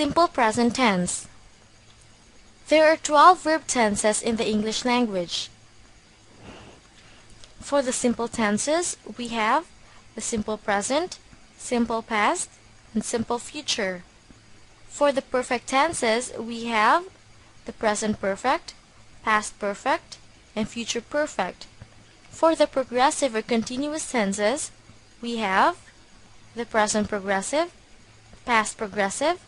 Simple present tense. There are 12 verb tenses in the English language. For the simple tenses, we have the simple present, simple past, and simple future. For the perfect tenses, we have the present perfect, past perfect, and future perfect. For the progressive or continuous tenses, we have the present progressive, past progressive,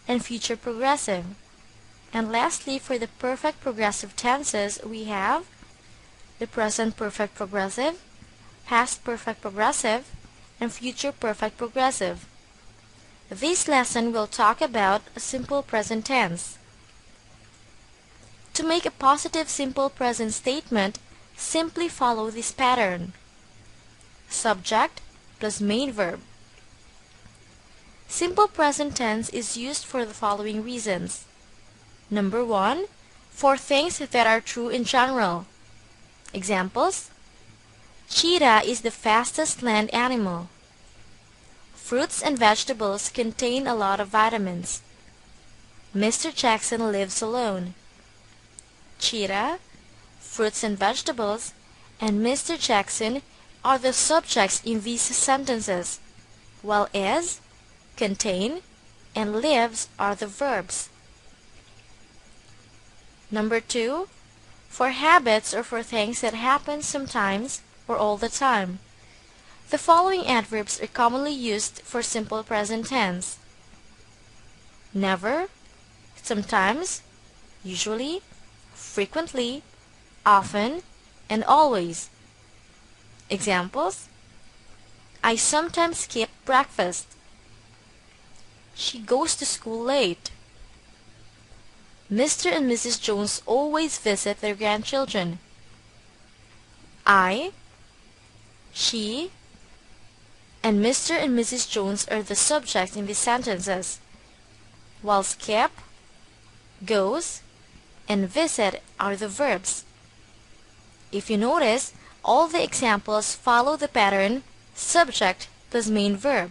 and future progressive. And lastly, for the perfect progressive tenses, we have the present perfect progressive, past perfect progressive, and future perfect progressive. This lesson will talk about a simple present tense. To make a positive simple present statement, simply follow this pattern. Subject plus main verb. Simple present tense is used for the following reasons. Number 1, for things that are true in general. Examples: cheetah is the fastest land animal. Fruits and vegetables contain a lot of vitamins. Mr. Jackson lives alone. Cheetah, fruits and vegetables, and Mr. Jackson are the subjects in these sentences, while is, contain, and lives are the verbs. Number 2, for habits or for things that happen sometimes or all the time. The following adverbs are commonly used for simple present tense: never, sometimes, usually, frequently, often, and always. Examples: I sometimes skip breakfast. She goes to school late. Mr. and Mrs. Jones always visit their grandchildren. I, she, and Mr. and Mrs. Jones are the subjects in these sentences, while skip, goes, and visit are the verbs. If you notice, all the examples follow the pattern subject plus main verb.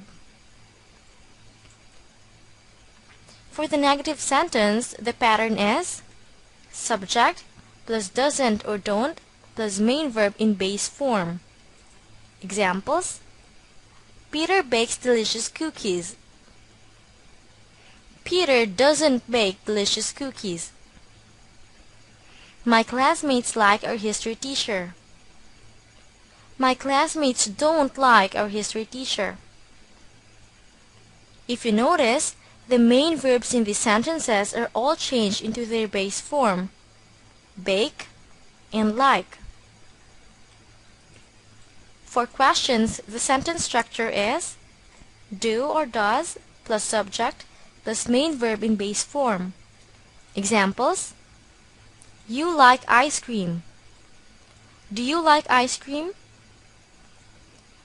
For the negative sentence, the pattern is subject plus doesn't or don't plus main verb in base form. Examples: Peter bakes delicious cookies. Peter doesn't bake delicious cookies. My classmates like our history teacher. My classmates don't like our history teacher. If you notice, the main verbs in these sentences are all changed into their base form, bake and like. For questions, the sentence structure is do or does plus subject plus main verb in base form. Examples: you like ice cream. Do you like ice cream?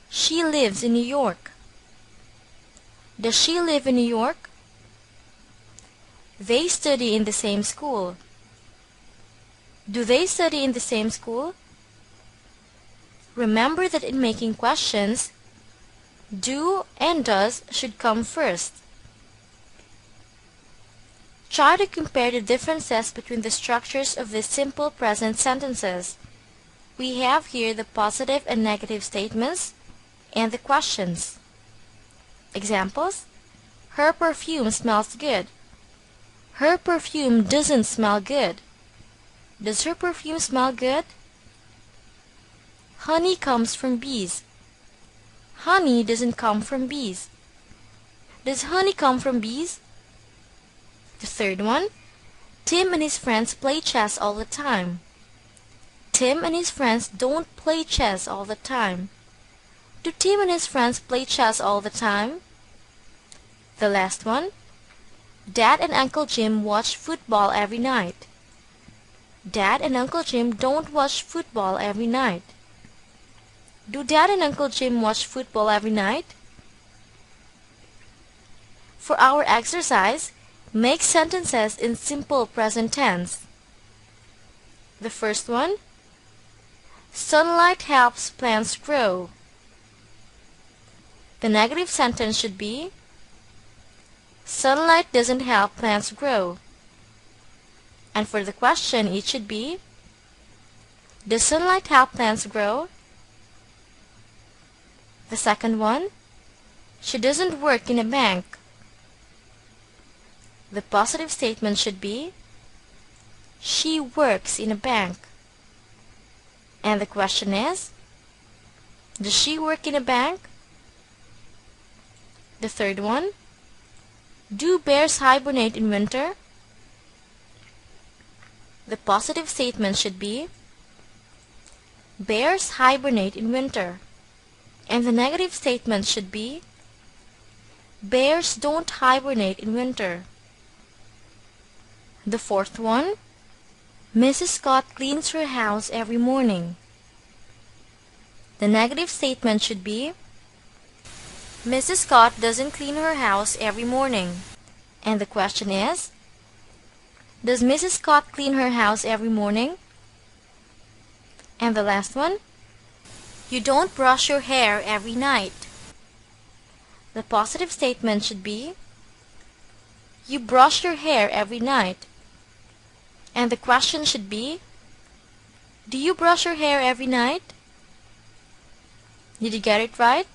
She lives in New York. Does she live in New York? They study in the same school. Do they study in the same school? Remember that in making questions, do and does should come first. Try to compare the differences between the structures of the simple present sentences. We have here the positive and negative statements and the questions. Examples: her perfume smells good. Her perfume doesn't smell good. Does her perfume smell good? Honey comes from bees. Honey doesn't come from bees. Does honey come from bees? The third one: Tim and his friends play chess all the time. Tim and his friends don't play chess all the time. Do Tim and his friends play chess all the time? The last one: Dad and Uncle Jim watch football every night. Dad and Uncle Jim don't watch football every night. Do Dad and Uncle Jim watch football every night? For our exercise, make sentences in simple present tense. The first one: sunlight helps plants grow. The negative sentence should be Sunlight doesn't help plants grow. And for the question, it should be, does sunlight help plants grow? The second one, she doesn't work in a bank. The positive statement should be, she works in a bank. And the question is, does she work in a bank? The third one, do bears hibernate in winter? The positive statement should be, bears hibernate in winter. And the negative statement should be, bears don't hibernate in winter. The fourth one, Mrs. Scott cleans her house every morning. The negative statement should be, Mrs. Scott doesn't clean her house every morning. And the question is, does Mrs. Scott clean her house every morning? And the last one, you don't brush your hair every night. The positive statement should be, you brush your hair every night. And the question should be, do you brush your hair every night? Did you get it right?